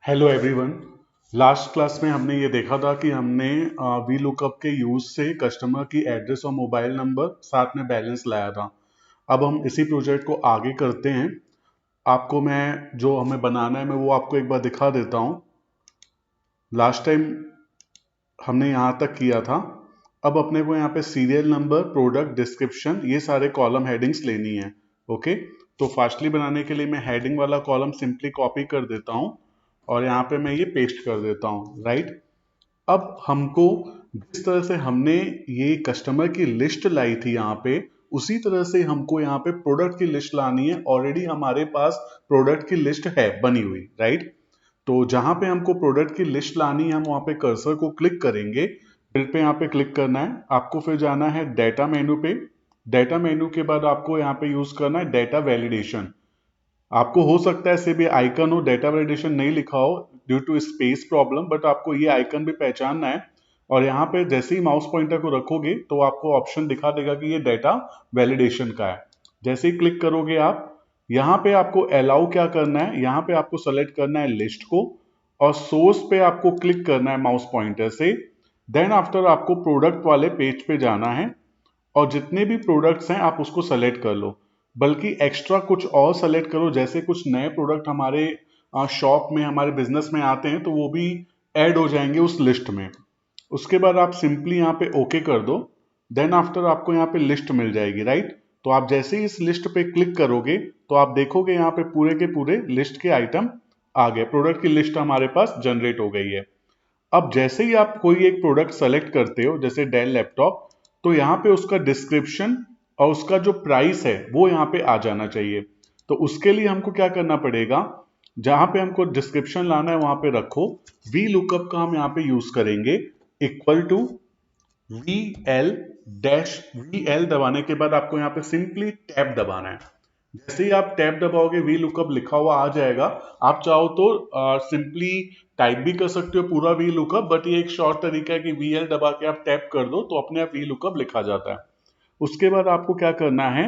Hello everyone. Last class में हमने ये देखा था कि हमने वी लुकअप के यूज से कस्टमर की एड्रेस और मोबाइल नंबर साथ में बैलेंस लाया था। अब हम इसी प्रोजेक्ट को आगे करते हैं। आपको मैं जो हमें बनाना है मैं वो आपको एक बार दिखा देता हूँ। लास्ट टाइम हमने यहाँ तक किया था। अब अपने को यहाँ पे सीरियल नंबर, प्रोडक्ट, डिस्क्रिप्शन, ये सारे कॉलम हेडिंग्स लेनी है। ओके, तो फास्टली बनाने के लिए मैं हेडिंग वाला कॉलम सिंपली कॉपी कर देता हूँ और यहाँ पे मैं ये पेस्ट कर देता हूँ। राइट, अब हमको जिस तरह से हमने ये कस्टमर की लिस्ट लाई थी यहाँ पे, उसी तरह से हमको यहाँ पे प्रोडक्ट की लिस्ट लानी है। ऑलरेडी हमारे पास प्रोडक्ट की लिस्ट है बनी हुई। राइट, तो जहां पे हमको प्रोडक्ट की लिस्ट लानी है हम वहां पे कर्सर को क्लिक करेंगे। फिर पे यहाँ पे क्लिक करना है आपको, फिर जाना है डेटा मेनू पे। डेटा मेनू के बाद आपको यहाँ पे यूज करना है डेटा वैलिडेशन। आपको हो सकता है ऐसे भी आइकन हो, डेटा वैलिडेशन नहीं लिखा हो due to space problem, but आपको ये आइकन भी पहचानना है। और यहाँ पे जैसे ही माउस पॉइंटर को रखोगे तो आपको ऑप्शन दिखा देगा कि ये डेटा वैलिडेशन का है। जैसे ही क्लिक करोगे आप, यहाँ पे आपको अलाउ क्या करना है, यहाँ पे आपको सेलेक्ट करना है लिस्ट को और सोर्स पे आपको क्लिक करना है माउस पॉइंटर से। देन आफ्टर आपको प्रोडक्ट वाले पेज पे जाना है और जितने भी प्रोडक्ट्स हैं आप उसको सेलेक्ट कर लो। बल्कि एक्स्ट्रा कुछ और सेलेक्ट करो, जैसे कुछ नए प्रोडक्ट हमारे शॉप में, हमारे बिजनेस में आते हैं तो वो भी ऐड हो जाएंगे उस लिस्ट में। उसके बाद आप सिंपली यहाँ पे ओके कर दो। देन आफ्टर आपको यहाँ पे लिस्ट मिल जाएगी। राइट, तो आप जैसे ही इस लिस्ट पे क्लिक करोगे तो आप देखोगे यहाँ पे पूरे के पूरे लिस्ट के आइटम आ गए, प्रोडक्ट की लिस्ट हमारे पास जनरेट हो गई है। अब जैसे ही आप कोई एक प्रोडक्ट सेलेक्ट करते हो, जैसे डेल लैपटॉप, तो यहाँ पे उसका डिस्क्रिप्शन और उसका जो प्राइस है वो यहाँ पे आ जाना चाहिए। तो उसके लिए हमको क्या करना पड़ेगा, जहां पे हमको डिस्क्रिप्शन लाना है वहां पे रखो। वी लुकअप का हम यहाँ पे यूज करेंगे equal to V L dash. V L दबाने के बाद आपको यहाँ पे सिंपली टैब दबाना है। जैसे ही आप टैब दबाओगे वी लुकअप लिखा हुआ आ जाएगा। आप चाहो तो सिंपली टाइप भी कर सकते हो पूरा वी लुकअप, बट ये एक शॉर्ट तरीका है कि वी एल दबा के आप टैप कर दो तो अपने आप वी लुकअप लिखा जाता है। उसके बाद आपको क्या करना है,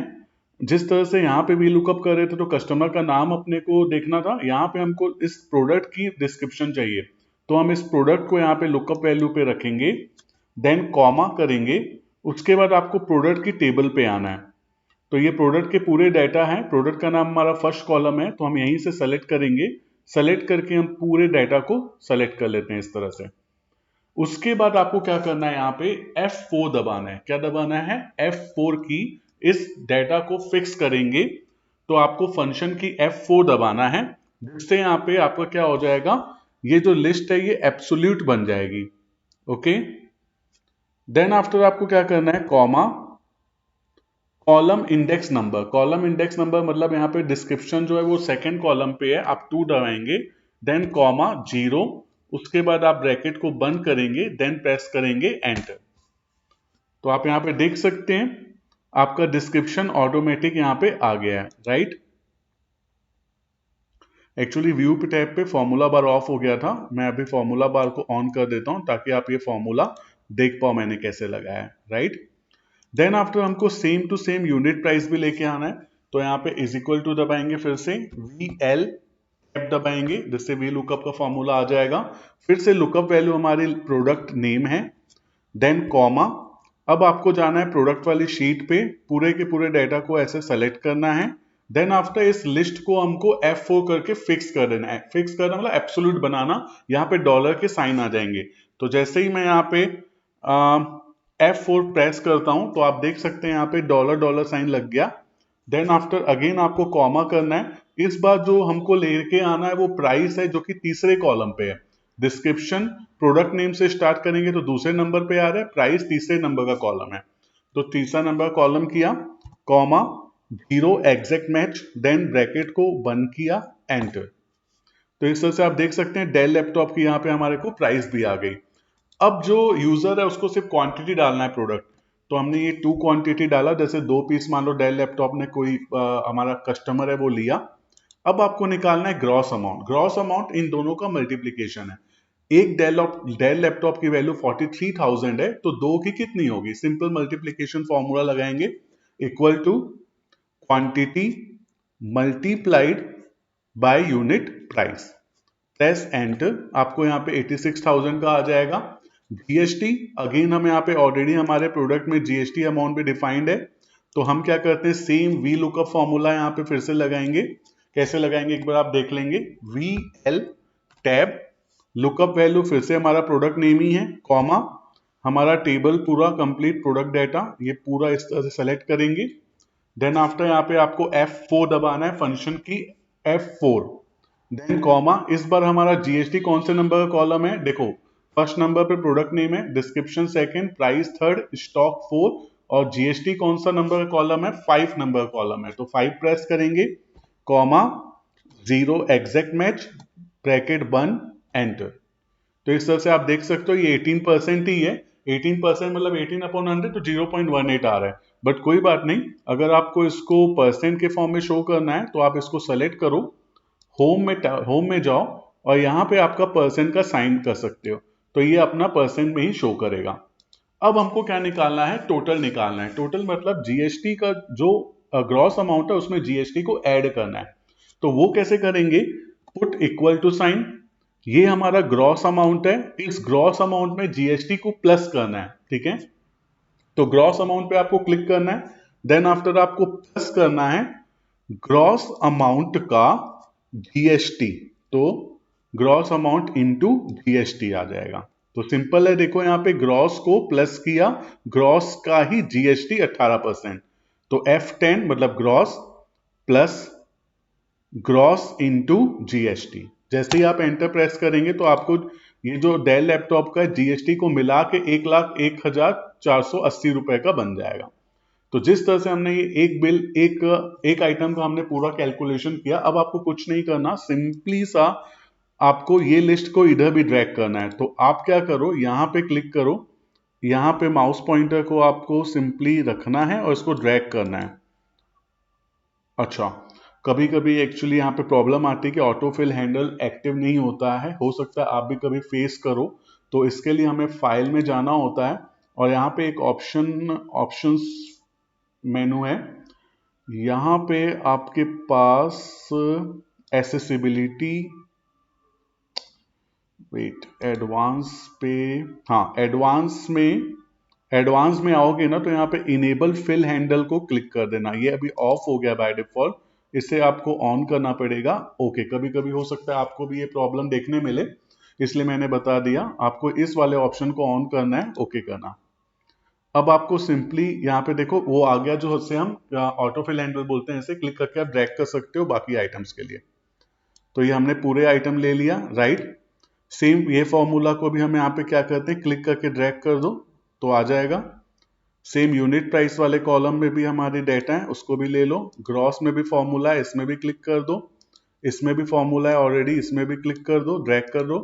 जिस तरह से यहाँ पे वी लुकअप कर रहे थे तो कस्टमर का नाम अपने को देखना था, यहाँ पे हमको इस प्रोडक्ट की डिस्क्रिप्शन चाहिए। तो हम इस प्रोडक्ट को यहाँ पे लुकअप वैल्यू पे रखेंगे, देन कॉमा करेंगे। उसके बाद आपको प्रोडक्ट की टेबल पे आना है। तो ये प्रोडक्ट के पूरे डाटा हैं, प्रोडक्ट का नाम हमारा फर्स्ट कॉलम है तो हम यहीं से सेलेक्ट करेंगे। सेलेक्ट करके हम पूरे डाटा को सेलेक्ट कर लेते हैं इस तरह से। उसके बाद आपको क्या करना है, यहाँ पे F4 दबाना है। क्या दबाना है? F4 की। इस डाटा को फिक्स करेंगे तो आपको फंक्शन की F4 दबाना है, जिससे यहाँ पे आपका क्या हो जाएगा, ये जो लिस्ट है ये एब्सोल्यूट बन जाएगी। ओके, देन आफ्टर आपको क्या करना है, comma, column index number. Column index number मतलब यहाँ पे डिस्क्रिप्शन जो है वो सेकंड कॉलम पे है, आप 2 दबाएंगे। Then comma 0। उसके बाद आप ब्रैकेट को बंद करेंगे, देन प्रेस करेंगे एंटर। तो आप यहाँ पे देख सकते हैं आपका डिस्क्रिप्शन ऑटोमेटिक यहाँ पे आ गया है। राइट, एक्चुअली व्यू पे टैब पे फॉर्मूला बार ऑफ हो गया था, मैं अभी फॉर्मूला बार को ऑन कर देता हूं ताकि आप ये फॉर्मूला देख पाओ मैंने कैसे लगाया है। राइट, देन आफ्टर हमको same to same unit price भी लेके आना है। तो यहाँ पे इज इक्वल टू दबाएंगे, फिर से वी एल टैब दबाएंगे, जिससे वी लुकअप का फॉर्मूला आ जाएगा। फिर से लुकअप वैल्यू हमारी प्रोडक्ट नेम है, देन कॉमा। अब आपको जाना है प्रोडक्ट वाली शीट पे, पूरे के पूरे डाटा को ऐसे सेलेक्ट करना है। देन आफ्टर इस लिस्ट को हमको F4 करके फिक्स कर देना है। फिक्स करना मतलब एब्सोल्यूट बनाना, यहाँ पे डॉलर के साइन आ जाएंगे। तो जैसे ही मैं यहाँ पे F4 प्रेस करता हूं तो आप देख सकते हैं यहाँ पे डॉलर डॉलर साइन लग गया। देन आफ्टर अगेन आपको कॉमा करना है। इस बार जो हमको लेके आना है वो प्राइस है, जो कि तीसरे कॉलम पे है। डिस्क्रिप्शन प्रोडक्ट नेम से स्टार्ट करेंगे तो दूसरे नंबर पे आ रहा है, प्राइस तीसरे नंबर का कॉलम है। तो तीसरा नंबर कॉलम किया, comma 0 exact match, then bracket को बंद किया, एंटर। तो इस तरह से आप देख सकते हैं डेल लैपटॉप की यहाँ पे हमारे को प्राइस भी आ गई। अब जो यूजर है उसको सिर्फ क्वांटिटी डालना है प्रोडक्ट। तो हमने ये 2 क्वांटिटी डाला, जैसे 2 पीस मान लो डेल लैपटॉप ने कोई हमारा कस्टमर है वो लिया। अब आपको निकालना है gross amount. Gross amount in दोनों का मल्टीप्लीकेशन है। एक डेल लैपटॉप की वैल्यू 43,000 है तो दो की कितनी होगी, सिंपल मल्टीप्लीकेशन फॉर्मूला लगाएंगे, equal to quantity multiplied by unit price. Press enter, आपको यहाँ पे 86,000 का आ जाएगा। जीएसटी अगेन हम यहाँ पे ऑलरेडी हमारे प्रोडक्ट में जीएसटी अमाउंट भी डिफाइंड है, तो हम क्या करते हैं सेम वी लुकअप फॉर्मूला यहाँ पे फिर से लगाएंगे। कैसे लगाएंगे एक बार आप देख लेंगे। V L tab lookup value फिर से हमारा प्रोडक्ट नेम ही है, कॉमा हमारा टेबल पूरा कंप्लीट प्रोडक्ट डाटा ये पूरा इस तरह से सेलेक्ट करेंगे। देन आफ्टर यहाँ पे आपको F4 दबाना है फंक्शन की F4, देन कॉमा। इस बार हमारा जीएसटी कौन से नंबर का कॉलम है, देखो फर्स्ट नंबर पे प्रोडक्ट नेम है, description second, price third, stock 4, और जीएसटी कौन सा नंबर का कॉलम है, 5 नंबर कॉलम है, तो 5 प्रेस करेंगे, कॉमा 0 एग्जैक्ट मैच, ब्रैकेट बंद, एंटर। तो इस तरह से आप देख सकते हो ये 18% ही है, 18% मतलब 18/100 तो 0.18 आ रहा है, बट कोई बात नहीं। अगर आपको इसको परसेंट के फॉर्म में शो करना है तो आप इसको सेलेक्ट करो, होम में जाओ और यहाँ पे आपका परसेंट का साइन कर सकते हो, तो ये अपना परसेंट में ही शो करेगा। अब हमको क्या निकालना है, टोटल निकालना है। टोटल मतलब जीएसटी का जो ग्रॉस अमाउंट है उसमें जीएसटी को ऐड करना है, तो वो कैसे करेंगे, पुट इक्वल टू साइन, ये हमारा ग्रॉस अमाउंट है, इस ग्रॉस अमाउंट में जीएसटी को प्लस करना है, ठीक है। तो ग्रॉस अमाउंट पे आपको क्लिक करना है, देन आफ्टर आपको प्लस करना है ग्रॉस अमाउंट का जीएसटी, तो ग्रॉस अमाउंट इनटू जीएसटी आ जाएगा। तो सिंपल है, देखो यहाँ पे ग्रॉस को प्लस किया, ग्रॉस का ही जीएसटी 18%, तो F10 मतलब gross plus gross into GST. जैसे ही आप एंटर प्रेस करेंगे तो आपको ये जो डेल लैपटॉप का जीएसटी को मिला के 1,01,480 रुपए का बन जाएगा। तो जिस तरह से हमने ये एक बिल एक आइटम का हमने पूरा कैलकुलेशन किया, अब आपको कुछ नहीं करना, सिंपली सा आपको ये लिस्ट को इधर भी ड्रैग करना है। तो आप क्या करो, यहां पे क्लिक करो, यहां पे माउस पॉइंटर को आपको सिंपली रखना है और इसको ड्रैग करना है। अच्छा, कभी कभी एक्चुअली यहाँ पे प्रॉब्लम आती है कि ऑटोफिल हैंडल एक्टिव नहीं होता है, हो सकता है आप भी कभी फेस करो, तो इसके लिए हमें फाइल में जाना होता है और यहाँ पे एक ऑप्शंस मेनू है, यहाँ पे आपके पास एसेसिबिलिटी, वेट एडवांस पे, हाँ एडवांस में आओगे ना तो यहाँ पे इनेबल फिल हैंडल को क्लिक कर देना, ये अभी ऑफ हो गया बाय डिफॉल्ट, इसे आपको ऑन करना पड़ेगा। ओके, कभी कभी हो सकता है आपको भी ये प्रॉब्लम देखने मिले, इसलिए मैंने बता दिया, आपको इस वाले ऑप्शन को ऑन करना है, ओके करना। अब आपको सिंपली यहाँ पे देखो वो आ गया जो उससे हम ऑटोफिल हैंडल बोलते हैं, इसे क्लिक करके आप ड्रैग कर सकते हो बाकी आइटम्स के लिए। तो ये हमने पूरे आइटम ले लिया, राइट। सेम ये फॉर्मूला को भी हम यहाँ पे क्या करते हैं, क्लिक करके ड्रैग कर दो तो आ जाएगा। सेम यूनिट प्राइस वाले कॉलम में भी हमारी डेटा है, उसको भी ले लो। ग्रॉस में भी फॉर्मूला है, इसमें भी क्लिक कर दो, इसमें भी फॉर्मूला है ऑलरेडी, इसमें भी क्लिक कर दो, ड्रैग कर दो,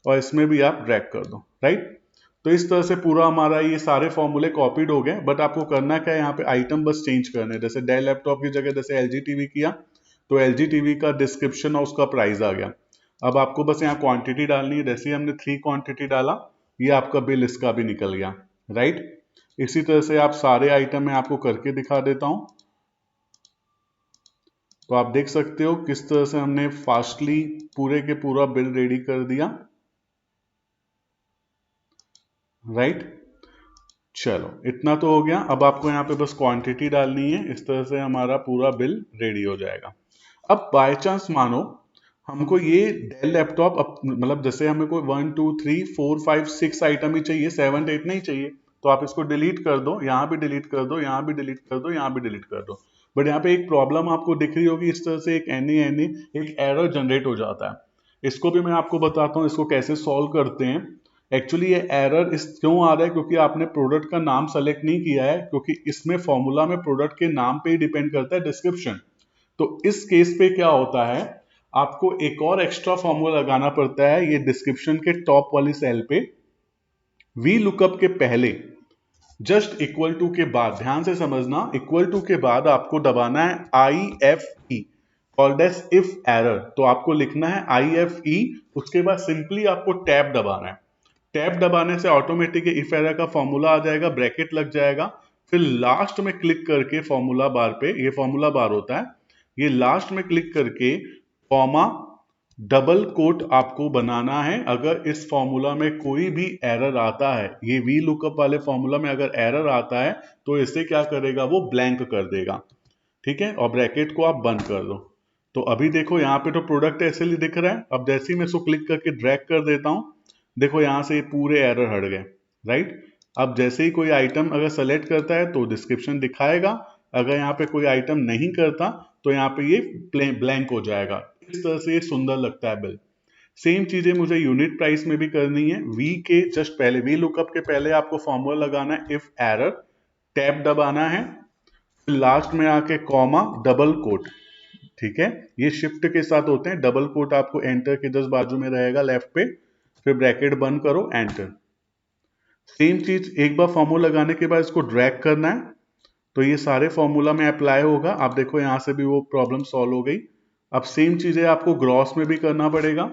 और इसमें भी आप ड्रैग कर दो, राइट। तो इस तरह से पूरा हमारा ये सारे फॉर्मूले कॉपीड हो गए, बट आपको करना क्या है, यहाँ पे आइटम बस चेंज करने, जैसे डेल लैपटॉप की जगह जैसे एलजी टीवी किया तो एलजी टीवी का डिस्क्रिप्शन और उसका प्राइस आ गया। अब आपको बस यहाँ क्वांटिटी डालनी है, जैसे ही हमने 3 क्वांटिटी डाला ये आपका बिल इसका भी निकल गया, राइट। इसी तरह से आप सारे आइटम में आपको करके दिखा देता हूं, तो आप देख सकते हो किस तरह से हमने फास्टली पूरे के पूरा बिल रेडी कर दिया, राइट। चलो इतना तो हो गया, अब आपको यहाँ पे बस क्वांटिटी डालनी है, इस तरह से हमारा पूरा बिल रेडी हो जाएगा। अब बाय चांस मानो हमको ये डेल लैपटॉप मतलब जैसे हमें कोई 1 2 3 4 5 6 आइटम ही चाहिए, 7 8 नहीं चाहिए, तो आप इसको डिलीट कर दो, यहाँ भी डिलीट कर दो, यहाँ भी डिलीट कर दो, यहाँ भी डिलीट कर दो। बट यहाँ पे एक प्रॉब्लम आपको दिख रही होगी, इस तरह से एक एक एरर जनरेट हो जाता है। इसको भी मैं आपको बताता हूँ इसको कैसे सॉल्व करते हैं। एक्चुअली ये एरर इस क्यों आ रहा है, क्योंकि आपने प्रोडक्ट का नाम सेलेक्ट नहीं किया है, क्योंकि इसमें फॉर्मूला में प्रोडक्ट के नाम पे ही डिपेंड करता है डिस्क्रिप्शन। तो इस केस पे क्या होता है, आपको एक और एक्स्ट्रा फॉर्मूला लगाना पड़ता है, ये डिस्क्रिप्शन के टॉप वाली सेल पे वी लुकअप के पहले जस्ट इक्वल टू के बाद, ध्यान से समझना, इक्वल टू के बाद आपको दबाना है IFE, called as if error. तो आपको लिखना है IFE, उसके बाद सिंपली आपको टैब दबाना है। टैब दबाने से ऑटोमेटिक इफ एरर का फॉर्मूला आ जाएगा, ब्रैकेट लग जाएगा, फिर लास्ट में क्लिक करके फॉर्मूला बार पे, ये फॉर्मूला बार होता है, ये लास्ट में क्लिक करके कॉमा डबल कोट आपको बनाना है। अगर इस फॉर्मूला में कोई भी एरर आता है, ये वी लुकअप वाले फॉर्मूला में अगर एरर आता है तो इसे क्या करेगा, वो ब्लैंक कर देगा। ठीक है, और ब्रैकेट को आप बंद कर दो। तो अभी देखो यहाँ पे तो प्रोडक्ट ऐसे ही दिख रहा है। अब जैसे ही मैं इसको क्लिक करके ड्रैग कर देता हूं, देखो यहाँ से ये पूरे एरर हट गए। राइट, अब जैसे ही कोई आइटम अगर सेलेक्ट करता है तो डिस्क्रिप्शन दिखाएगा, अगर यहाँ पे कोई आइटम नहीं करता तो यहाँ पे ये ब्लैंक हो जाएगा। इस तरह से ये सुंदर लगता है बिल। सेम चीजें मुझे यूनिट प्राइस में भी करनी है। वी के जस्ट पहले, वी लुकअप के पहले आपको फॉर्मूला लगाना है इफ एरर, टैब दबाना है, लास्ट में आके कॉमा, डबल कोट। ठीक है, ये शिफ्ट के साथ होते हैं। डबल कोट आपको एंटर के जस्ट बाजू में रहेगा लेफ्ट पे, फिर ब्रैकेट बंद करो, एंटर। सेम चीज एक बार फॉर्मूला लगाने के बाद इसको ड्रैग करना है तो ये सारे फॉर्मूला में अप्लाई होगा। आप देखो यहां से भी वो प्रॉब्लम सॉल्व हो गई। अब सेम चीजें आपको ग्रॉस में भी करना पड़ेगा।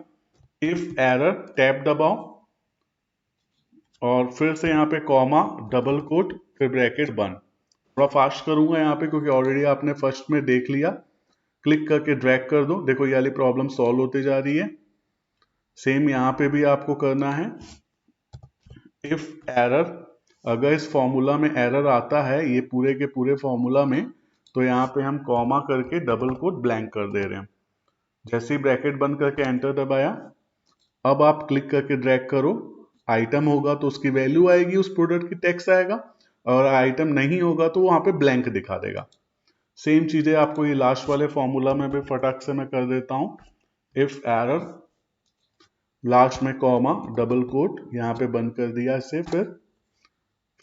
इफ एरर, टैब दबाओ और फिर से यहाँ पे कॉमा, डबल कोट, फिर ब्रैकेट बंद। थोड़ा फास्ट करूंगा यहाँ पे क्योंकि ऑलरेडी आपने फर्स्ट में देख लिया। क्लिक करके ड्रैग कर दो, देखो ये वाली प्रॉब्लम सॉल्व होती जा रही है। सेम यहाँ पे भी आपको करना है इफ एरर। अगर इस फॉर्मूला में एरर आता है, ये पूरे के पूरे फॉर्मूला में, तो यहाँ पे हम कॉमा करके डबल कोट ब्लैंक कर दे रहे हैं। जैसे ही ब्रैकेट बंद करके एंटर दबाया, अब आप क्लिक करके ड्रैग करो। आइटम होगा तो उसकी वैल्यू आएगी, उस प्रोडक्ट की टेक्स्ट आएगा, और आइटम नहीं होगा तो वहां पे ब्लैंक दिखा देगा। सेम चीजें आपको ये लास्ट वाले फॉर्मूला में भी फटाक से मैं कर देता हूं। इफ एरर, लास्ट में कॉमा, डबल कोट, यहाँ पे बंद कर दिया इसे।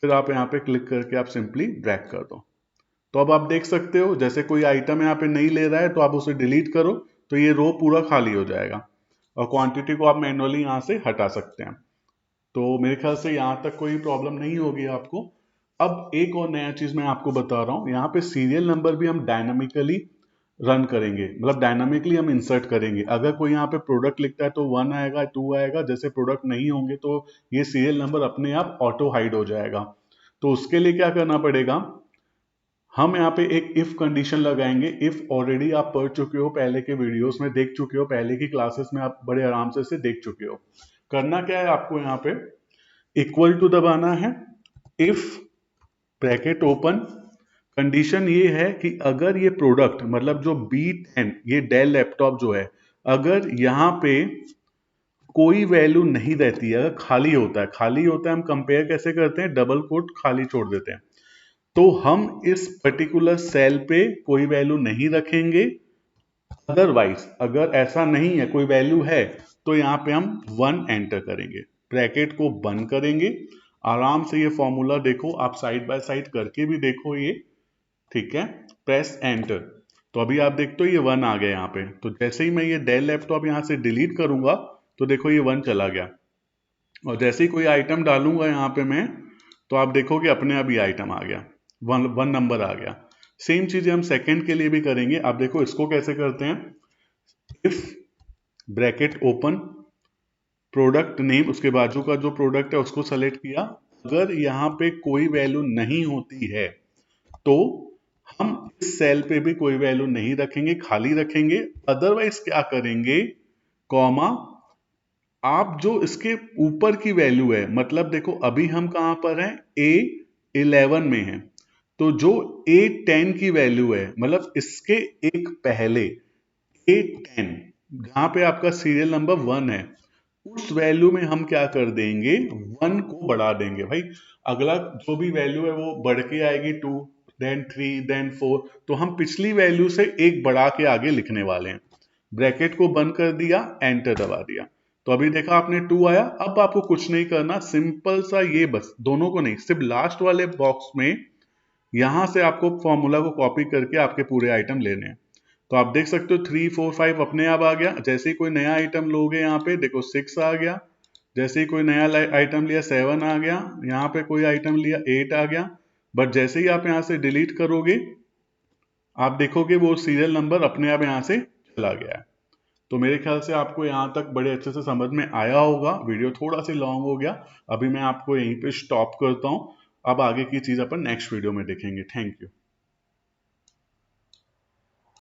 फिर आप यहाँ पे क्लिक करके आप सिंपली ड्रैग कर दो। तो अब आप देख सकते हो जैसे कोई आइटम यहाँ पे नहीं ले रहा है तो आप उसे डिलीट करो तो ये रो पूरा खाली हो जाएगा, और क्वांटिटी को आप मैन्युअली यहाँ से हटा सकते हैं। तो मेरे ख्याल से यहाँ तक कोई प्रॉब्लम नहीं होगी आपको। अब एक और नया चीज मैं आपको बता रहा हूँ, यहाँ पे सीरियल नंबर भी हम डायनामिकली रन करेंगे, मतलब डायनामिकली हम इंसर्ट करेंगे। अगर कोई यहाँ पे प्रोडक्ट लिखता है तो 1 आएगा, 2 आएगा, जैसे प्रोडक्ट नहीं होंगे तो ये सीरियल नंबर अपने आप ऑटो हाइड हो जाएगा। तो उसके लिए क्या करना पड़ेगा, हम यहाँ पे एक इफ कंडीशन लगाएंगे। इफ ऑलरेडी आप पढ़ चुके हो, पहले के वीडियोस में देख चुके हो, पहले की क्लासेस में आप बड़े आराम से इसे देख चुके हो। करना क्या है आपको, यहाँ पे इक्वल टू दबाना है, इफ ब्रैकेट ओपन, कंडीशन ये है कि अगर ये प्रोडक्ट मतलब जो B10, ये डेल लैपटॉप जो है, अगर यहाँ पे कोई वैल्यू नहीं रहती है, अगर खाली होता है, खाली होता है, हम कंपेयर कैसे करते हैं, डबल कोट खाली छोड़ देते हैं, तो हम इस पर्टिकुलर सेल पे कोई वैल्यू नहीं रखेंगे। अदरवाइज अगर ऐसा नहीं है, कोई वैल्यू है, तो यहाँ पे हम 1 एंटर करेंगे, ब्रैकेट को बंद करेंगे। आराम से ये फॉर्मूला देखो, आप साइड बाय साइड करके भी देखो ये। ठीक है, प्रेस एंटर। तो अभी आप देखते हो ये 1 आ गया यहाँ पे। तो जैसे ही मैं ये डेल लैपटॉप यहाँ से डिलीट करूंगा तो देखो ये 1 चला गया, और जैसे ही कोई आइटम डालूंगा यहाँ पे मैं, तो आप देखोगे अपने आप ये आइटम आ गया, 1 नंबर आ गया। सेम चीजें हम सेकंड के लिए भी करेंगे। आप देखो इसको कैसे करते हैं, if bracket open, product name, उसके बाजू का जो प्रोडक्ट है उसको सेलेक्ट किया। अगर यहाँ पे कोई वैल्यू नहीं होती है तो हम इस सेल पे भी कोई वैल्यू नहीं रखेंगे, खाली रखेंगे। अदरवाइज क्या करेंगे, कॉमा, आप जो इसके ऊपर की वैल्यू है, मतलब देखो अभी हम कहां पर हैं, A11 में हैं, तो जो A10 की वैल्यू है, मतलब इसके एक पहले A10, जहां पे आपका सीरियल नंबर 1 है, उस वैल्यू में हम क्या कर देंगे, 1 को बढ़ा देंगे। भाई अगला जो भी वैल्यू है वो बढ़ के आएगी, 2, देन 3, देन 4, तो हम पिछली वैल्यू से एक बढ़ा के आगे लिखने वाले हैं। ब्रैकेट को बंद कर दिया, एंटर दबा दिया, तो अभी देखा आपने 2 आया। अब आपको कुछ नहीं करना, सिंपल सा ये, बस दोनों को नहीं, सिर्फ लास्ट वाले बॉक्स में यहां से आपको फॉर्मूला को कॉपी करके आपके पूरे आइटम लेने हैं। तो आप देख सकते हो 3, 4, 5 अपने आप आ गया। जैसे ही कोई नया आइटम लोगे यहाँ पे देखो 6 आ गया, जैसे ही कोई नया आइटम लिया 7 आ गया, यहाँ पे कोई आइटम लिया 8 आ गया। बट जैसे ही आप यहाँ से डिलीट करोगे, आप देखोगे वो सीरियल नंबर अपने आप यहाँ से चला गया है। तो मेरे ख्याल से आपको यहाँ तक बड़े अच्छे से समझ में आया होगा। वीडियो थोड़ा सी लॉन्ग हो गया, अभी मैं आपको यहीं पे स्टॉप करता हूँ। अब आगे की चीज अपन नेक्स्ट वीडियो में देखेंगे। Thank you.